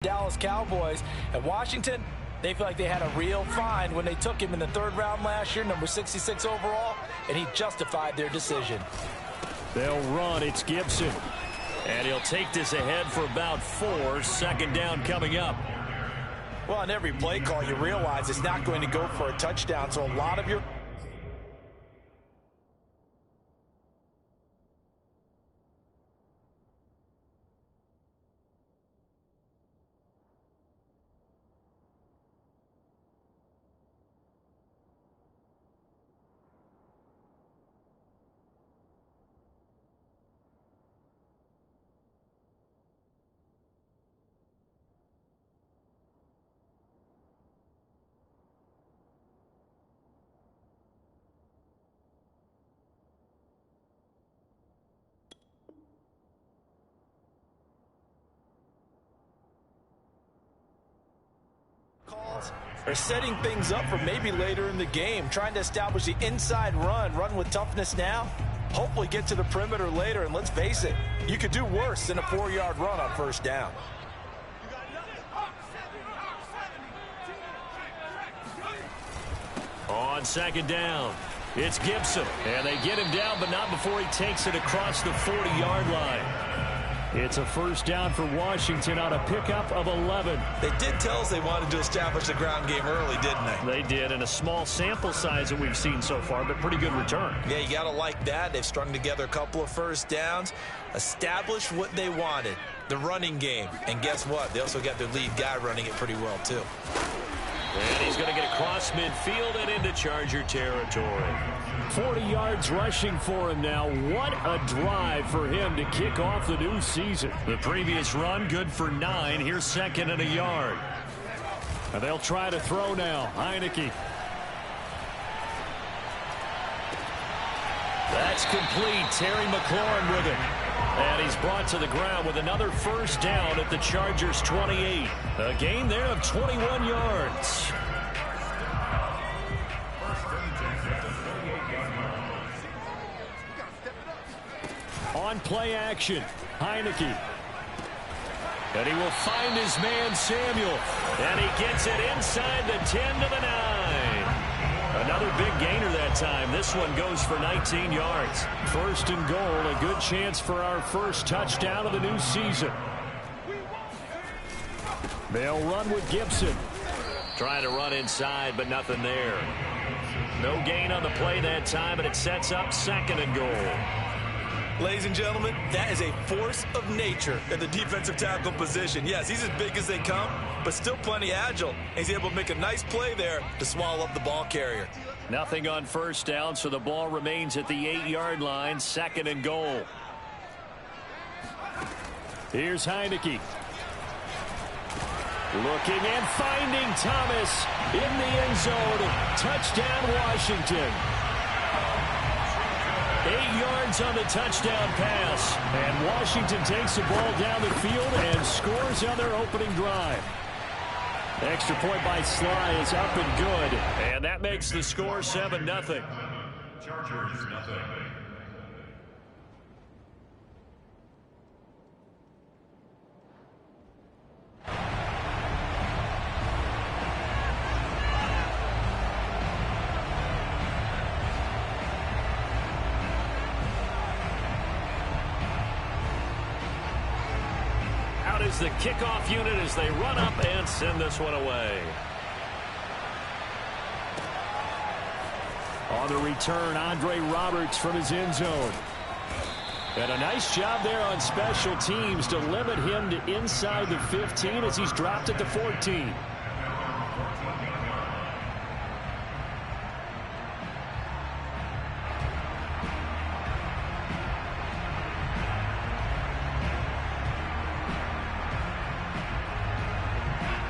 Dallas Cowboys. And Washington, they feel like they had a real find when they took him in the third round last year, number 66 overall, and he justified their decision. They'll run. It's Gibson. And he'll take this ahead for about 4. Second down coming up. Well, on every play call, you realize it's not going to go for a touchdown, so a lot of your calls are setting things up for maybe later in the game, trying to establish the inside run with toughness now, hopefully get to the perimeter later, and let's face it, you could do worse than a 4-yard run on first down. On second down, it's Gibson. And they get him down, but not before he takes it across the 40-yard line. It's a first down for Washington on a pickup of 11. They did tell us they wanted to establish the ground game early, didn't they? They did, in a small sample size that we've seen so far, but pretty good return. Yeah, you got to like that. They've strung together a couple of first downs, established what they wanted, the running game. And guess what? They also got their lead guy running it pretty well, too. And he's going to get across midfield and into Charger territory. 40 yards rushing for him now. What a drive for him to kick off the new season. The previous run, good for 9. Here's second and a yard. And they'll try to throw now. Heineke. That's complete. Terry McLaurin with it. And he's brought to the ground with another first down at the Chargers' 28. A gain there of 21 yards. On play action, Heineke. And he will find his man, Samuel. And he gets it inside the 10 to the 9. Another big gainer that time. This one goes for 19 yards. First and goal, a good chance for our first touchdown of the new season. They'll run with Gibson. Trying to run inside, but nothing there. No gain on the play that time, and it sets up second and goal. Ladies and gentlemen, that is a force of nature at the defensive tackle position. Yes, he's as big as they come, but still plenty agile. He's able to make a nice play there to swallow up the ball carrier. Nothing on first down, so the ball remains at the 8-yard line, second and goal. Here's Heineke. Looking and finding Thomas in the end zone. Touchdown, Washington. 8 yards on the touchdown pass. And Washington takes the ball down the field and scores on their opening drive. Extra point by Sly is up and good. And that makes the score 7-0. Chargers, nothing. Is the kickoff unit as they run up and send this one away. On the return, Andre Roberts from his end zone. And a nice job there on special teams to limit him to inside the 15 as he's dropped at the 14.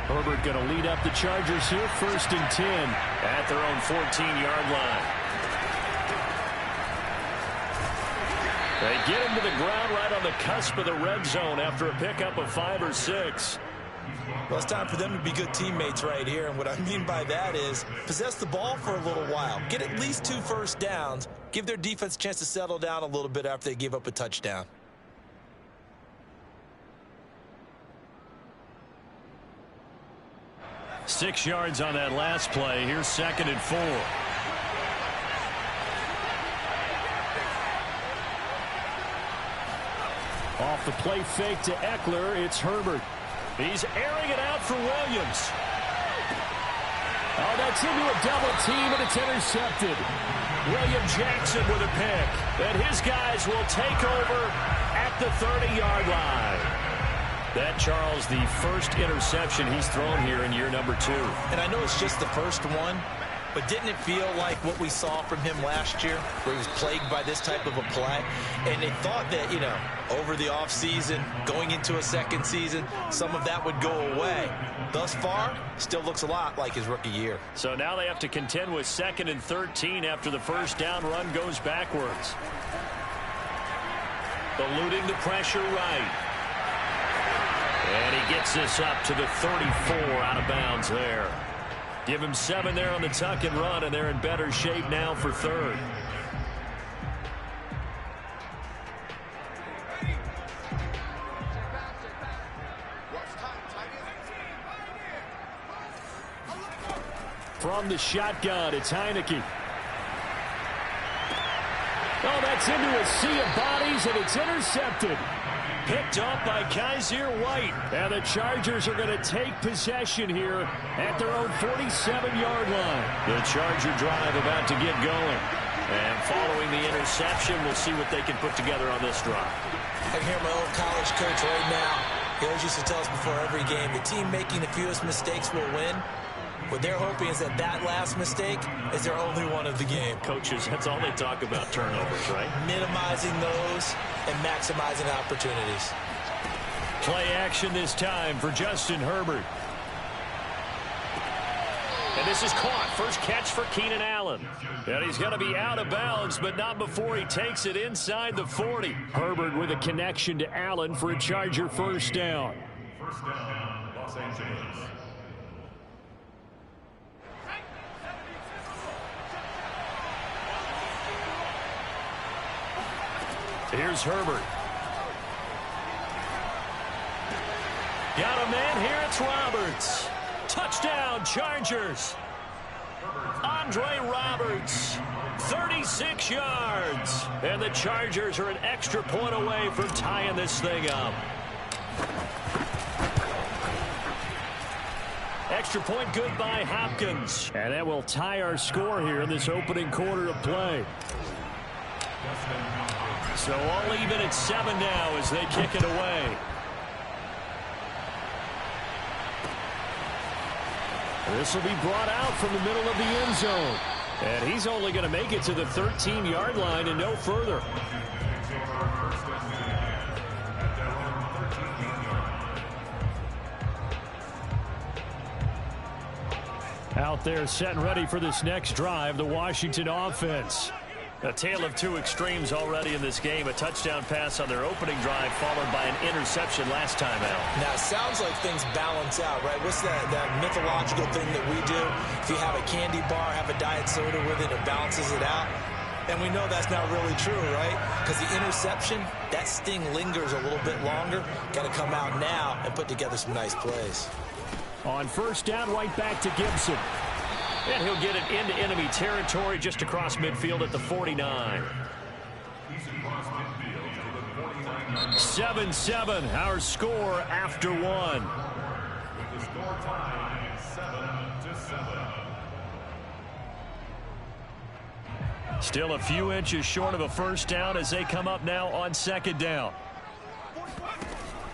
Herbert going to lead up the Chargers here, first and 10 at their own 14-yard line. They get him to the ground right on the cusp of the red zone after a pickup of 5 or 6. Well, it's time for them to be good teammates right here, and what I mean by that is possess the ball for a little while, get at least 2 first downs, give their defense a chance to settle down a little bit after they give up a touchdown. 6 yards on that last play. Here's 2nd and 4. Off the play fake to Eckler, it's Herbert. He's airing it out for Williams. Oh, that's into a double team, and it's intercepted. William Jackson with a pick. And his guys will take over at the 30-yard line. That, Charles, the first interception he's thrown here in year number 2. And I know it's just the first one, but didn't it feel like what we saw from him last year, where he was plagued by this type of a play? And they thought that, you know, over the offseason, going into a second season, some of that would go away. Thus far, still looks a lot like his rookie year. So now they have to contend with 2nd and 13 after the first down run goes backwards. Eluding the pressure right. And he gets this up to the 34 out of bounds there. Give him 7 there on the tuck and run, and they're in better shape now for 3rd. From the shotgun, it's Heineke. Oh, that's into a sea of bodies, and it's intercepted. Picked up by Kaiser White. And the Chargers are going to take possession here at their own 47-yard line. The Charger drive about to get going. And following the interception, we'll see what they can put together on this drive. I can hear my old college coach right now. He always used to tell us before every game, the team making the fewest mistakes will win. What they're hoping is that last mistake is their only one of the game. Coaches, that's all they talk about, turnovers, right? Minimizing those and maximizing opportunities. Play action this time for Justin Herbert. And this is caught. First catch for Keenan Allen. And he's going to be out of bounds, but not before he takes it inside the 40. Herbert with a connection to Allen for a Charger first down. First down, Los Angeles. Here's Herbert. Got a man here. It's Roberts. Touchdown, Chargers. Andre Roberts, 36 yards. And the Chargers are an extra point away from tying this thing up. Extra point good by Hopkins. And that will tie our score here in this opening quarter of play. So all even at 7 now as they kick it away. This will be brought out from the middle of the end zone. And he's only going to make it to the 13-yard line and no further. Out there set and ready for this next drive, the Washington offense. A tale of two extremes already in this game. A touchdown pass on their opening drive followed by an interception last time out. Now, it sounds like things balance out, right? What's that mythological thing that we do? If you have a candy bar, have a diet soda with it, it balances it out. And we know that's not really true, right? Because the interception, that sting lingers a little bit longer. Got to come out now and put together some nice plays. On first down, right back to Gibson. And he'll get it into enemy territory just across midfield at the 49. 7-7, our score after one. With the score tied 7-7. Still a few inches short of a first down as they come up now on second down.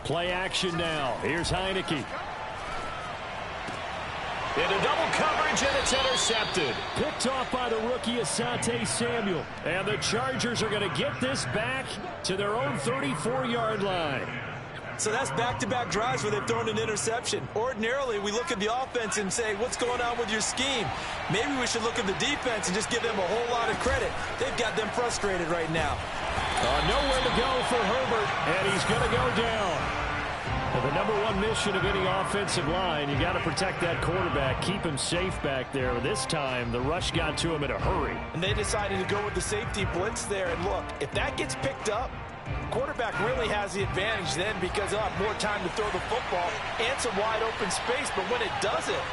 Play action now. Here's Heineke. Into double coverage, and it's intercepted. Picked off by the rookie Asante Samuel. And the Chargers are going to get this back to their own 34-yard line. So that's back-to-back drives where they've thrown an interception. Ordinarily, we look at the offense and say, what's going on with your scheme? Maybe we should look at the defense and just give them a whole lot of credit. They've got them frustrated right now. Nowhere to go for Herbert, and he's going to go down. Well, the number one mission of any offensive line, you got to protect that quarterback, keep him safe back there. This time, the rush got to him in a hurry. And they decided to go with the safety blitz there. And look, if that gets picked up, Quarterback really has the advantage then because he'll have more time to throw the football and some wide open space. But when it doesn't,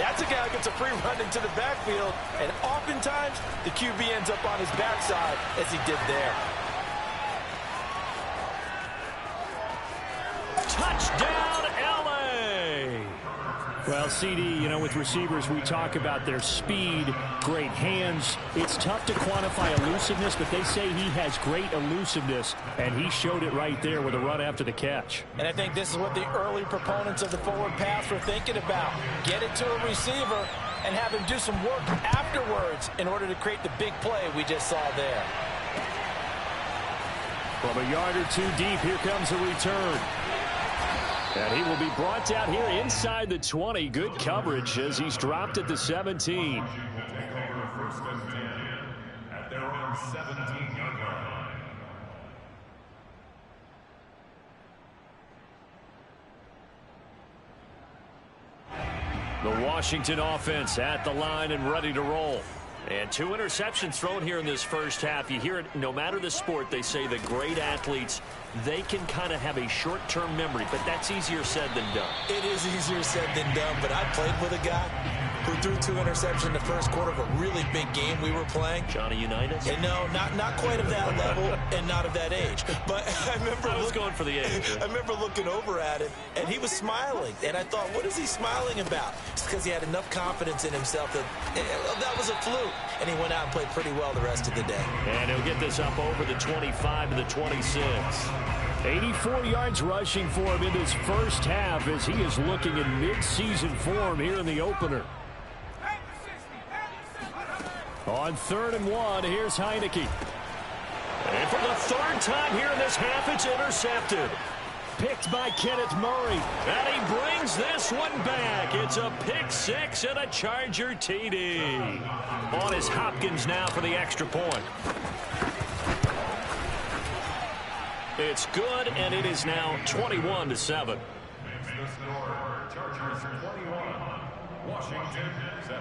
that's a guy who gets a free run into the backfield. And oftentimes, the QB ends up on his backside as he did there. Touchdown, L.A. Well, CD, with receivers, we talk about their speed, great hands. It's tough to quantify elusiveness, but they say he has great elusiveness, and he showed it right there with a run after the catch. And I think this is what the early proponents of the forward pass were thinking about. Get it to a receiver and have him do some work afterwards in order to create the big play we just saw there. From a yard or two deep, here comes a return. And he will be brought down here inside the 20. Good coverage as he's dropped at the 17. Will take over first and 10 at their own 17-yard line. The Washington offense at the line and ready to roll. And 2 interceptions thrown here in this first half. You hear it, no matter the sport, they say the great athletes, they can kind of have a short-term memory, but that's easier said than done. It is easier said than done, but I played with a guy who threw 2 interceptions in the first quarter of a really big game we were playing. Johnny Unitas? And no, not quite of that level and not of that age. But I was going for the age. I remember looking over at him, and he was smiling. And I thought, what is he smiling about? It's because he had enough confidence in himself that was a fluke. And he went out and played pretty well the rest of the day. And he'll get this up over the 25 to the 26. 84 yards rushing for him in his first half as he is looking in mid-season form here in the opener. On 3rd and 1, here's Heineke. And for the 3rd time here in this half, it's intercepted. Picked by Kenneth Murray. And he brings this one back. It's a pick 6 and a Charger TD. On is Hopkins now for the extra point. It's good, and it is now 21-7. Makes the score Chargers 21, Washington 7.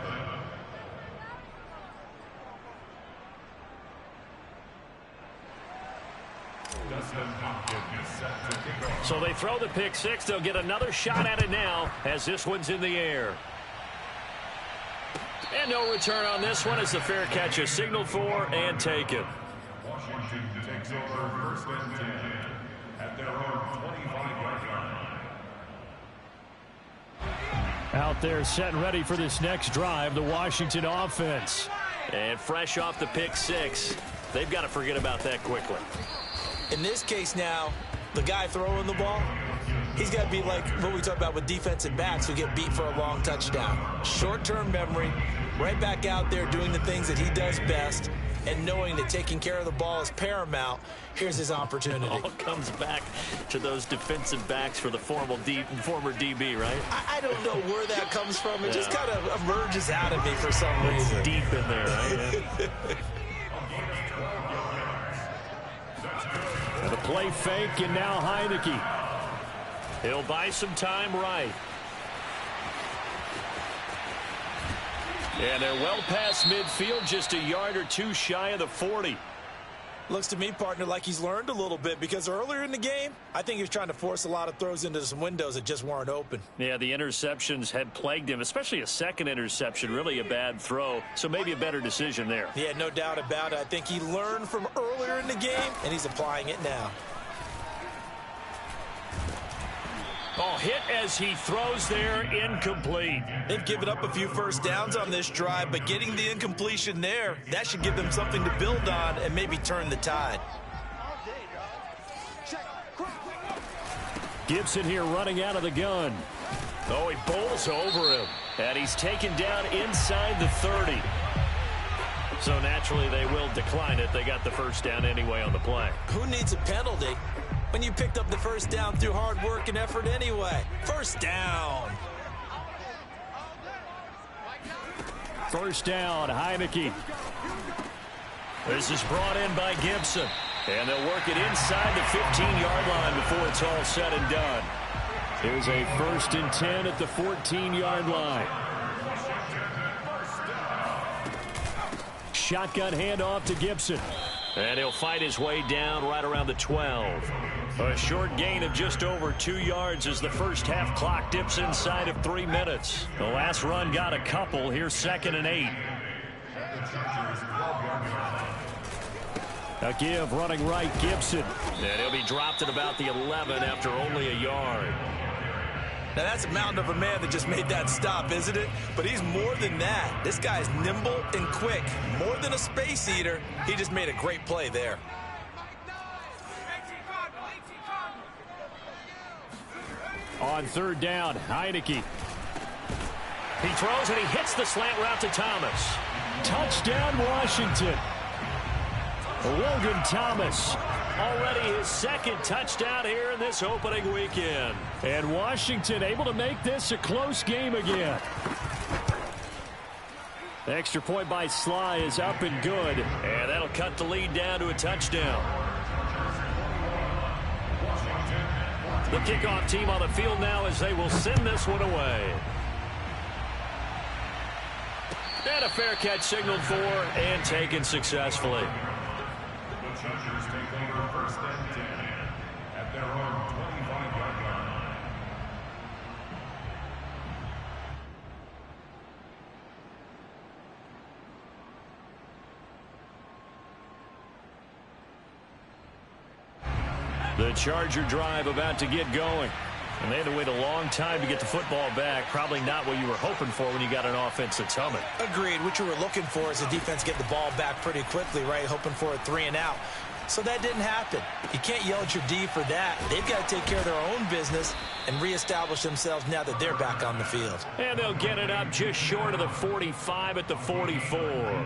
So they throw the pick 6. They'll get another shot at it now as this one's in the air. And no return on this one as the fair catch is signaled for and taken. Washington takes over 1st and 10 at their own 25-yard line. Out there set and ready for this next drive, the Washington offense. And fresh off the pick 6, they've got to forget about that quickly. In this case now, the guy throwing the ball, he's got to be like what we talk about with defensive backs who get beat for a long touchdown. Short-term memory, right back out there doing the things that he does best, and knowing that taking care of the ball is paramount. Here's his opportunity. All comes back to those defensive backs for the former DB, right? I don't know where that comes from. It just kind of emerges out of me for some reason. It's deep in there, right? The play fake, and now Heineke. He'll buy some time right. And they're well past midfield, just a yard or two shy of the 40. Looks to me, partner, like he's learned a little bit, because earlier in the game, I think he was trying to force a lot of throws into some windows that just weren't open. Yeah, the interceptions had plagued him, especially a second interception, really a bad throw, so maybe a better decision there. Yeah, no doubt about it. I think he learned from earlier in the game, and he's applying it now. Oh, hit as he throws there, incomplete. They've given up a few first downs on this drive, but getting the incompletion there, that should give them something to build on and maybe turn the tide. Gibson here running out of the gun. Oh, he bowls over him, and he's taken down inside the 30. So naturally they will decline it. They got the first down anyway on the play. Who needs a penalty when you picked up the first down through hard work and effort anyway? First down. First down, Heineke. This is brought in by Gibson. And they'll work it inside the 15-yard line before it's all said and done. Here's a 1st and 10 at the 14-yard line. Shotgun handoff to Gibson. And he'll fight his way down right around the 12. A short gain of just over 2 yards as the first half clock dips inside of 3 minutes. The last run got a couple. Here's 2nd and 8. A give running right, Gibson. And he'll be dropped at about the 11 after only a yard. Now that's a mountain of a man that just made that stop, isn't it? But he's more than that. This guy's nimble and quick. More than a space eater. He just made a great play there. On 3rd down, Heineke. He throws and he hits the slant route to Thomas. Touchdown, Washington. Logan Thomas. Already his 2nd touchdown here in this opening weekend. And Washington able to make this a close game again. The extra point by Sly is up and good. And that'll cut the lead down to a touchdown. The kickoff team on the field now as they will send this one away. And a fair catch signaled for and taken successfully. The Chargers take over 1st and 10 at their own 25-yard line. The Charger drive about to get going. And they had to wait a long time to get the football back. Probably not what you were hoping for when you got an offense that's humming. Agreed. What you were looking for is the defense get the ball back pretty quickly, right? Hoping for a 3 and out. So that didn't happen. You can't yell at your D for that. They've got to take care of their own business and reestablish themselves now that they're back on the field. And they'll get it up just short of the 45 at the 44.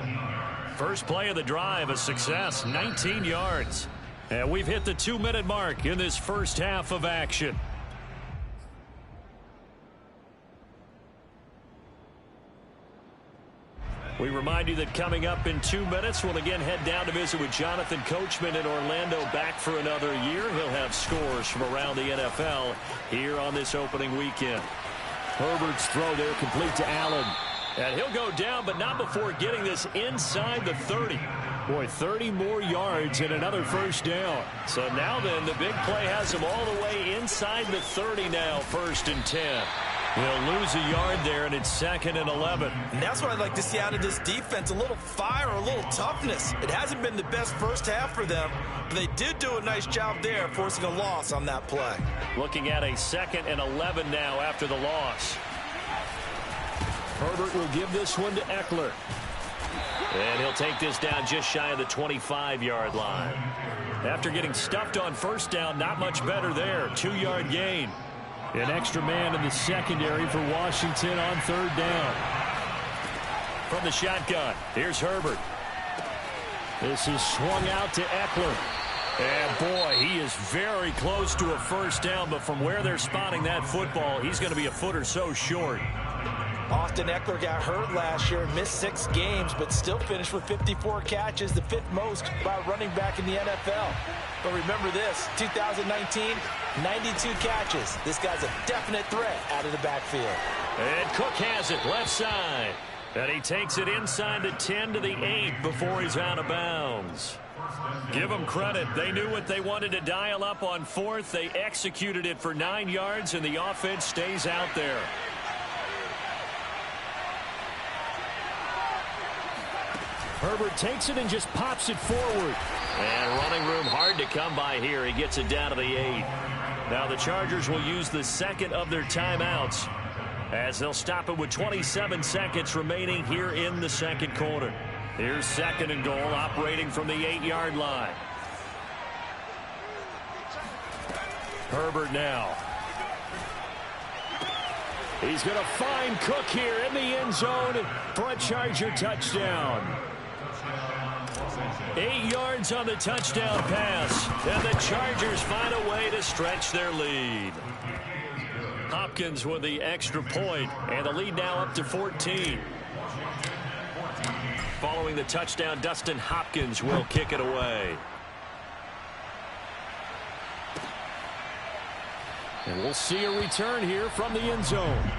First play of the drive, a success, 19 yards. And we've hit the 2-minute mark in this first half of action. We remind you that coming up in 2 minutes, we'll again head down to visit with Jonathan Coachman in Orlando, back for another year. He'll have scores from around the NFL here on this opening weekend. Herbert's throw there complete to Allen. And he'll go down, but not before getting this inside the 30. Boy, 30 more yards and another first down. So now then, the big play has him all the way inside the 30 now, 1st and 10. He'll lose a yard there, and it's 2nd and 11. And that's what I'd like to see out of this defense, a little fire, a little toughness. It hasn't been the best first half for them, but they did do a nice job there, forcing a loss on that play. Looking at a 2nd and 11 now after the loss. Herbert will give this one to Eckler. And he'll take this down just shy of the 25-yard line. After getting stuffed on first down, not much better there. 2-yard gain. An extra man in the secondary for Washington on 3rd down. From the shotgun, here's Herbert. This is swung out to Eckler. And boy, he is very close to a first down, but from where they're spotting that football, he's going to be a foot or so short. Austin Eckler got hurt last year and missed 6 games, but still finished with 54 catches, the 5th most by a running back in the NFL. But remember this, 2019, 92 catches. This guy's a definite threat out of the backfield. And Cook has it left side. And he takes it inside the 10 to the 8 before he's out of bounds. Give them credit. They knew what they wanted to dial up on 4th. They executed it for 9 yards, and the offense stays out there. Herbert takes it and just pops it forward. And running room hard to come by here. He gets it down to the 8. Now the Chargers will use the 2nd of their timeouts as they'll stop it with 27 seconds remaining here in the 2nd quarter. Here's 2nd and goal, operating from the 8-yard line. Herbert now. He's going to find Cook here in the end zone for a Charger touchdown. 8 yards on the touchdown pass, and the Chargers find a way to stretch their lead. Hopkins with the extra point, and the lead now up to 14. Following the touchdown, Dustin Hopkins will kick it away. And we'll see a return here from the end zone.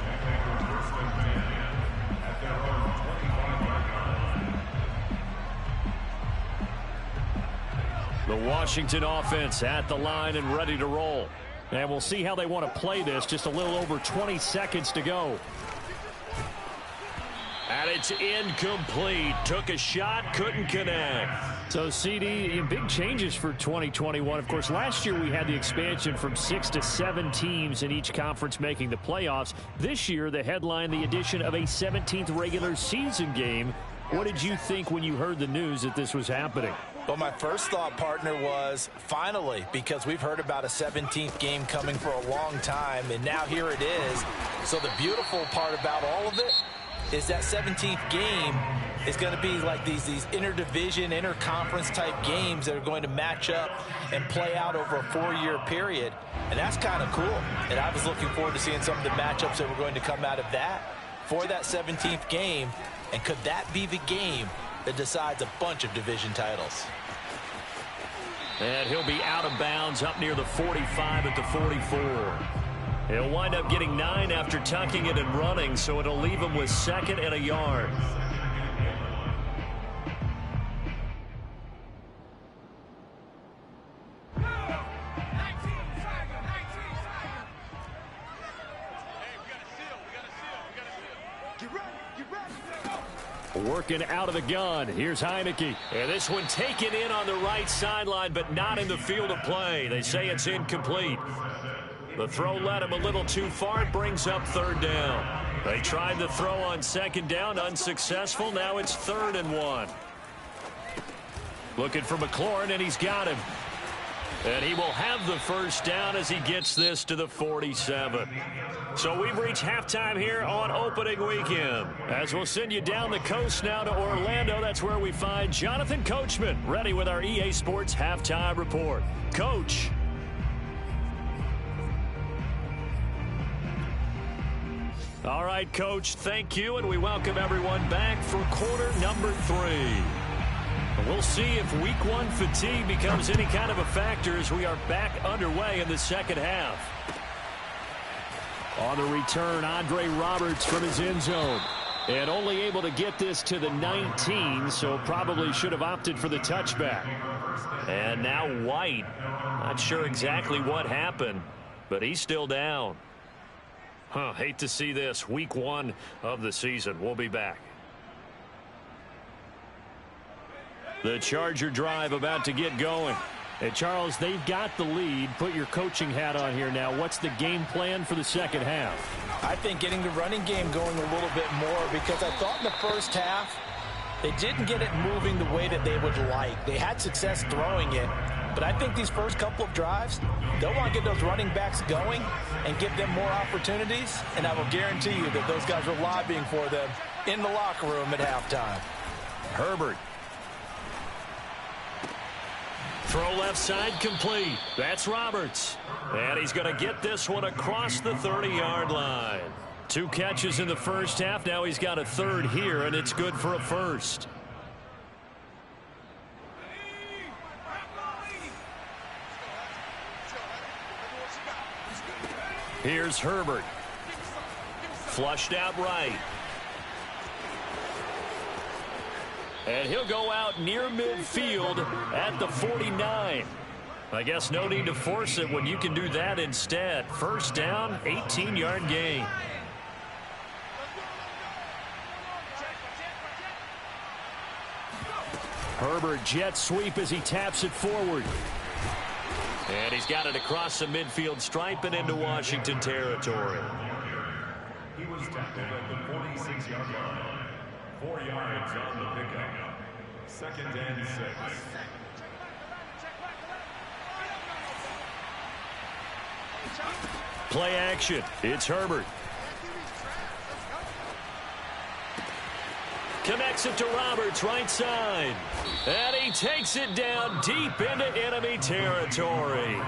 The Washington offense at the line and ready to roll. And we'll see how they want to play this. Just a little over 20 seconds to go. And it's incomplete. Took a shot, couldn't connect. So, CD, big changes for 2021. Of course, last year we had the expansion from 6 to 7 teams in each conference making the playoffs. This year, the headline, the addition of a 17th regular season game. What did you think when you heard the news that this was happening? Well, my first thought, partner, was finally, because we've heard about a 17th game coming for a long time, and now here it is. So the beautiful part about all of it is that 17th game is going to be like these interdivision, interconference type games that are going to match up and play out over a 4-year period. And that's kind of cool. And I was looking forward to seeing some of the matchups that were going to come out of that for that 17th game. And could that be the game that decides a bunch of division titles? And he'll be out of bounds up near the 45 at the 44. He'll wind up getting 9 after tucking it and running, so it'll leave him with 2nd and a yard. Working out of the gun. Here's Heineke. And this one taken in on the right sideline, but not in the field of play. They say it's incomplete. The throw led him a little too far. It brings up 3rd down. They tried the throw on 2nd down. Unsuccessful. Now it's 3rd and 1. Looking for McLaurin, and he's got him. And he will have the 1st down as he gets this to the 47. So we've reached halftime here on opening weekend. As we'll send you down the coast now to Orlando. That's where we find Jonathan Coachman ready with our EA Sports halftime report. Coach. All right, Coach, thank you, and we welcome everyone back for quarter number 3. We'll see if week 1 fatigue becomes any kind of a factor as we are back underway in the second half. On the return, Andre Roberts from his end zone. And only able to get this to the 19, so probably should have opted for the touchback. And now White. Not sure exactly what happened, but he's still down. Hate to see this. Week 1 of the season. We'll be back. The Charger drive about to get going. And, Charles, they've got the lead. Put your coaching hat on here now. What's the game plan for the second half? I think getting the running game going a little bit more, because I thought in the first half they didn't get it moving the way that they would like. They had success throwing it, but I think these first couple of drives, they'll want to get those running backs going and give them more opportunities, and I will guarantee you that those guys were lobbying for them in the locker room at halftime. Herbert. Throw left side complete. That's Roberts. And he's going to get this one across the 30-yard line. 2 catches in the first half. Now he's got a 3rd here, and it's good for a 1st. Here's Herbert. Flushed out right. And he'll go out near midfield at the 49. I guess no need to force it when you can do that instead. 1st down, 18-yard gain. Herbert jet sweep as he taps it forward. And he's got it across the midfield stripe and into Washington territory. He was tackled at the 46-yard line. 4 yards on the pickup. 2nd and 6. Play action. It's Herbert. Connects it to Roberts, right side. And he takes it down deep into enemy territory.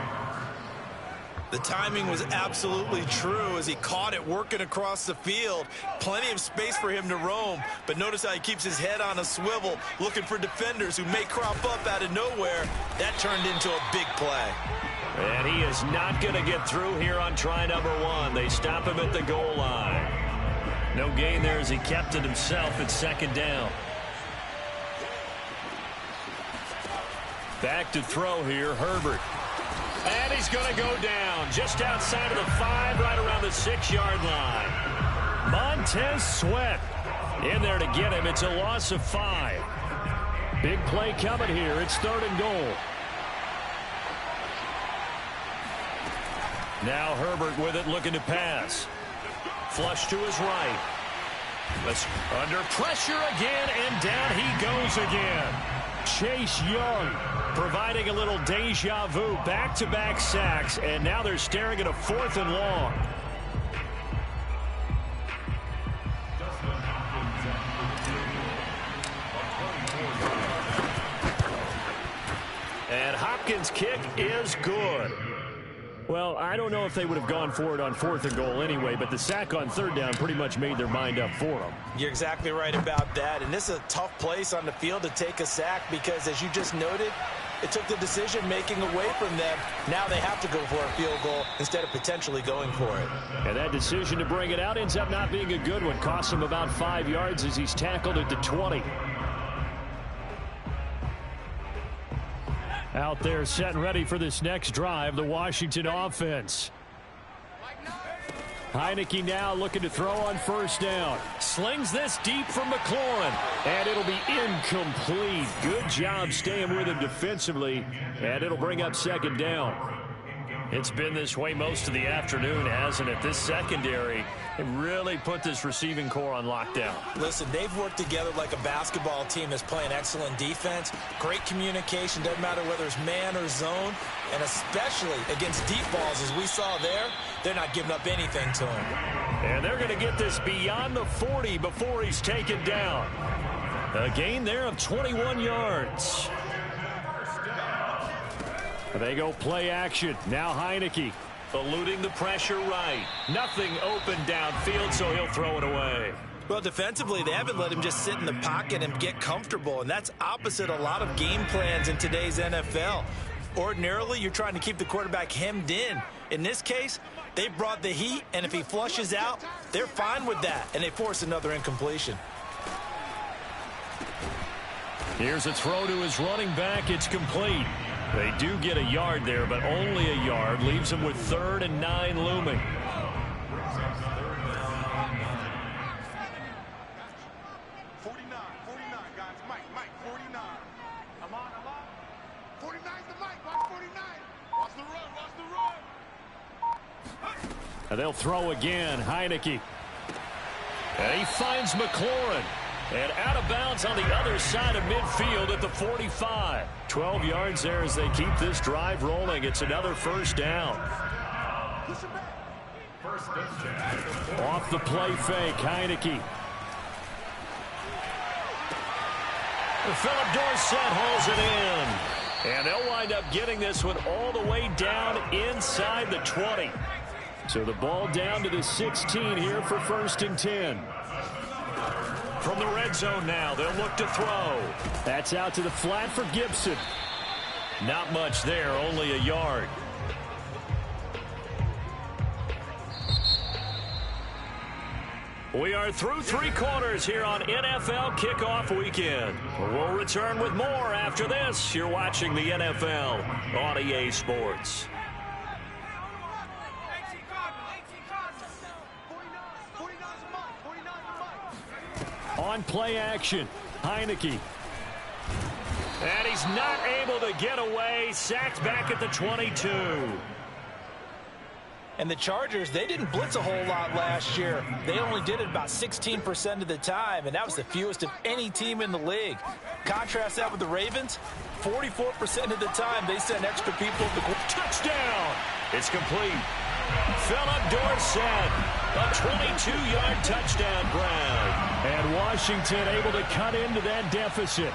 The timing was absolutely true as he caught it working across the field. Plenty of space for him to roam, but notice how he keeps his head on a swivel, looking for defenders who may crop up out of nowhere. That turned into a big play. And he is not going to get through here on try number 1. They stop him at the goal line. No gain there as he kept it himself at 2nd down. Back to throw here, Herbert. And he's going to go down just outside of the 5, right around the 6-yard line. Montez Sweat in there to get him. It's a loss of 5. Big play coming here. It's 3rd and goal. Now Herbert with it, looking to pass. Flush to his right. That's under pressure again, and down he goes again. Chase Young providing a little deja vu, back-to-back sacks, and now they're staring at a 4th and long. And Hopkins' kick is good. Well, I don't know if they would have gone for it on 4th and goal anyway, but the sack on 3rd down pretty much made their mind up for them. You're exactly right about that, and this is a tough place on the field to take a sack because, as you just noted, it took the decision-making away from them. Now they have to go for a field goal instead of potentially going for it. And that decision to bring it out ends up not being a good one. Costs him about 5 yards as he's tackled at the 20. Out there set and ready for this next drive, the Washington offense. Heineke now looking to throw on 1st down. Slings this deep from McLaurin, and it'll be incomplete. Good job staying with him defensively, and it'll bring up 2nd down. It's been this way most of the afternoon, hasn't it? This secondary really put this receiving core on lockdown. Listen, they've worked together like a basketball team that's playing excellent defense. Great communication, doesn't matter whether it's man or zone, and especially against deep balls, as we saw there, they're not giving up anything to him. And they're going to get this beyond the 40 before he's taken down. A gain there of 21 yards. They go play action. Now Heineke eluding the pressure right. Nothing open downfield, so he'll throw it away. Well, defensively, they haven't let him just sit in the pocket and get comfortable, and that's opposite a lot of game plans in today's NFL. Ordinarily, you're trying to keep the quarterback hemmed in. In this case, they brought the heat, and if he flushes out, they're fine with that, and they force another incompletion. Here's a throw to his running back. It's complete. They do get a yard there, but only a yard. Leaves them with 3rd and 9 looming. 49, guys. Mike, 49. I'm on. 49's the Mike. Watch 49. Watch the run. And they'll throw again. Heineke. And he finds McLaurin. And out of bounds on the other side of midfield at the 45. 12 yards there as they keep this drive rolling. It's another 1st down. Off the play fake, Heineke. Philip Dorsett holds it in. And they'll wind up getting this one all the way down inside the 20. So the ball down to the 16 here for 1st and 10. From the red zone now, they'll look to throw. That's out to the flat for Gibson. Not much there, only a yard. We are through 3 quarters here on NFL Kickoff Weekend. We'll return with more after this. You're watching the NFL on EA Sports. On play action, Heineke. And he's not able to get away. Sacked back at the 22. And the Chargers, they didn't blitz a whole lot last year. They only did it about 16% of the time, and that was the fewest of any team in the league. Contrast that with the Ravens, 44% of the time they send extra people to the touchdown. It's complete. Philip Dorsett, a 22-yard touchdown grab. And Washington able to cut into that deficit.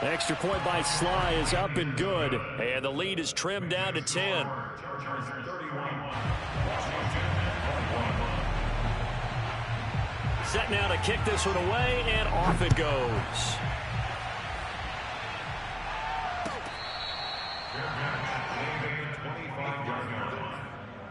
Extra point by Sly is up and good. And the lead is trimmed down to 10. Set now to kick this one away, and off it goes.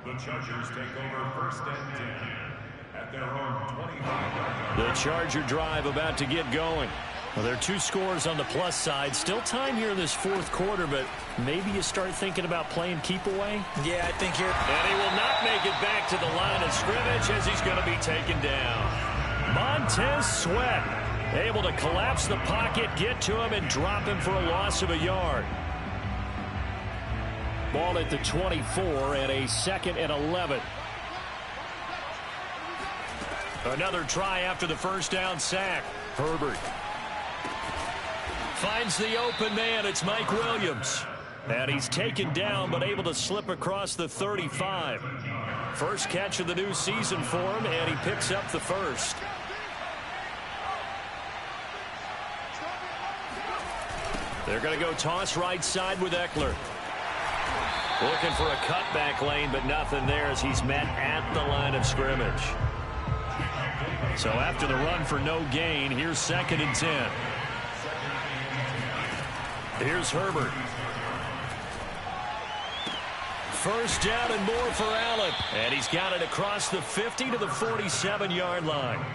The Chargers take over 1st and 10 at at their own 25-yard line. The Charger drive about to get going. Well, there are 2 scores on the plus side. Still time here in this fourth quarter, but maybe you start thinking about playing keep away? Yeah, I think here. And he will not make it back to the line of scrimmage as he's going to be taken down. Montez Sweat able to collapse the pocket, get to him, and drop him for a loss of a yard. Ball at the 24 and a 2nd and 11. Another try after the first down sack. Herbert finds the open man. It's Mike Williams. And he's taken down but able to slip across the 35. First catch of the new season for him, and he picks up the first. They're going to go toss right side with Eckler. Looking for a cutback lane, but nothing there as he's met at the line of scrimmage. So after the run for no gain, here's 2nd and 10. Here's Herbert. First down and more for Allen. And he's got it across the 50 to the 47-yard line.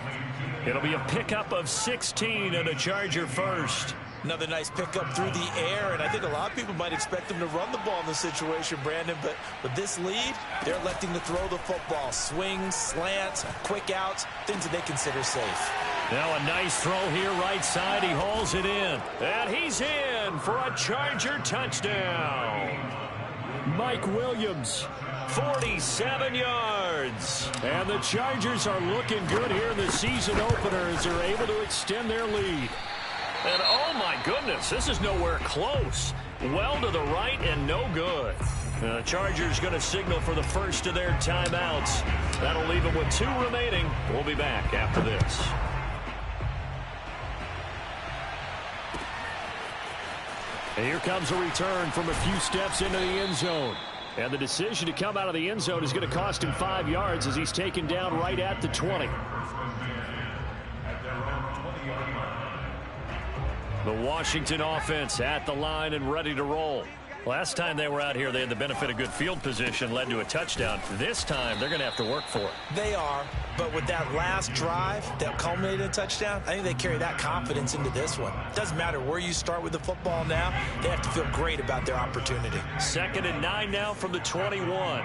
It'll be a pickup of 16 and a Charger first. Another nice pickup through the air, and I think a lot of people might expect them to run the ball in this situation, Brandon, but with this lead, they're electing to throw the football. Swings, slants, quick outs, things that they consider safe. Now a nice throw here right side. He hauls it in, and he's in for a Charger touchdown. Mike Williams, 47 yards. And the Chargers are looking good here in the season opener as they're able to extend their lead. And oh my goodness, this is nowhere close. Well to the right and no good. The Chargers going to signal for the first of their timeouts. That'll leave them with 2 remaining. We'll be back after this. And here comes a return from a few steps into the end zone. And the decision to come out of the end zone is going to cost him 5 yards as he's taken down right at the 20. The Washington offense at the line and ready to roll. Last time they were out here, they had the benefit of good field position, led to a touchdown. This time, they're going to have to work for it. They are, but with that last drive that culminated in a touchdown, I think they carry that confidence into this one. Doesn't matter where you start with the football now, they have to feel great about their opportunity. 2nd and 9 now from the 21.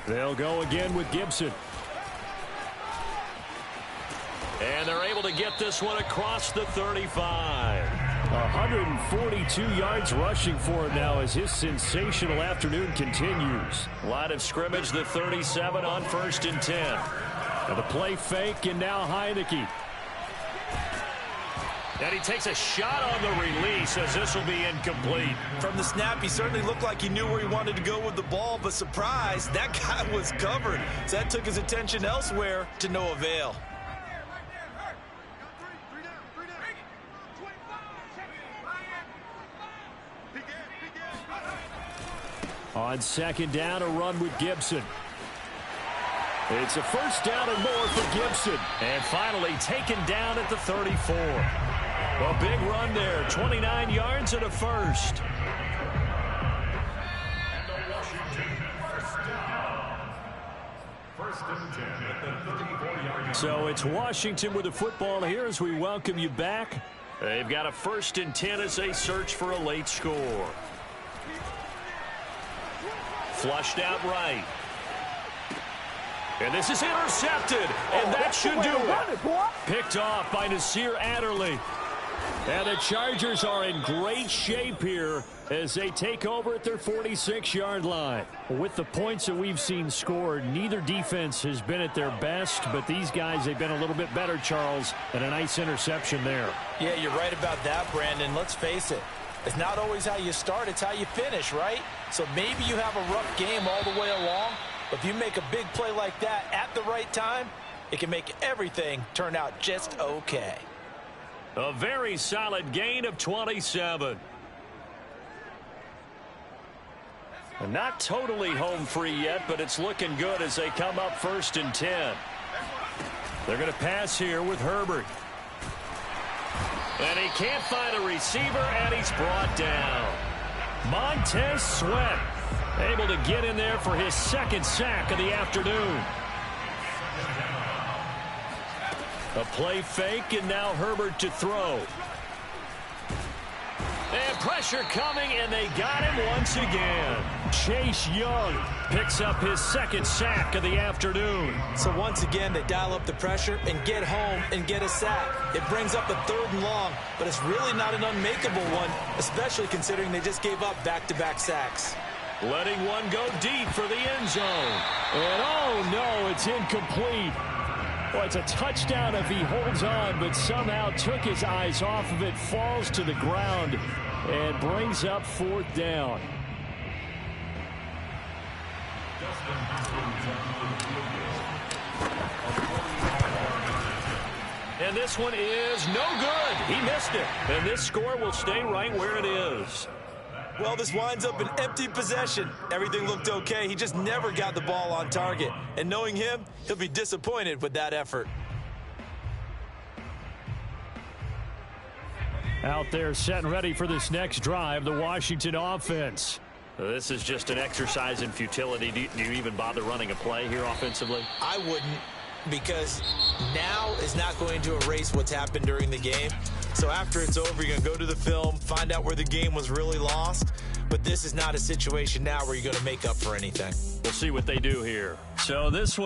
They'll go again with Gibson. And they're able to get this one across the 35. 142 yards rushing for him now as his sensational afternoon continues. Line of scrimmage, the 37 on 1st and 10. And the play fake, and now Heineke. And he takes a shot on the release as this will be incomplete. From the snap, he certainly looked like he knew where he wanted to go with the ball, but surprise, that guy was covered. So that took his attention elsewhere to no avail. On 2nd down, a run with Gibson. It's a first down and more for Gibson. And finally taken down at the 34. A big run there, 29 yards and a first. So it's Washington with the football here as we welcome you back. They've got a 1st and 10 as they search for a late score. Flushed out right. And this is intercepted. And that should do it. Picked off by Nasir Adderley. And the Chargers are in great shape here as they take over at their 46-yard line. With the points that we've seen scored, neither defense has been at their best, but these guys, they've been a little bit better, Charles, and a nice interception there. Yeah, you're right about that, Brandon. Let's face it. It's not always how you start, it's how you finish, right? So maybe you have a rough game all the way along, but if you make a big play like that at the right time, it can make everything turn out just okay. A very solid gain of 27. And not totally home free yet, but it's looking good as they come up 1st and 10. They're going to pass here with Herbert. And he can't find a receiver, and he's brought down. Montez Sweat able to get in there for his 2nd sack of the afternoon. A play fake, and now Herbert to throw. And pressure coming, and they got him once again. Chase Young picks up his second sack of the afternoon. So once again, they dial up the pressure and get home and get a sack. It brings up a 3rd and long, but it's really not an unmakeable one, especially considering they just gave up back-to-back sacks. Letting one go deep for the end zone. And oh no, it's incomplete. Well, it's a touchdown if he holds on, but somehow took his eyes off of it, falls to the ground, and brings up 4th down. And this one is no good. He missed it. And this score will stay right where it is. Well, this winds up an empty possession. Everything looked okay. He just never got the ball on target. And knowing him, he'll be disappointed with that effort. Out there set and ready for this next drive, the Washington offense. This is just an exercise in futility. Do you even bother running a play here offensively? I wouldn't, because now is not going to erase what's happened during the game. So after it's over, you're going to go to the film, find out where the game was really lost. But this is not a situation now where you're going to make up for anything. We'll see what they do here. So this one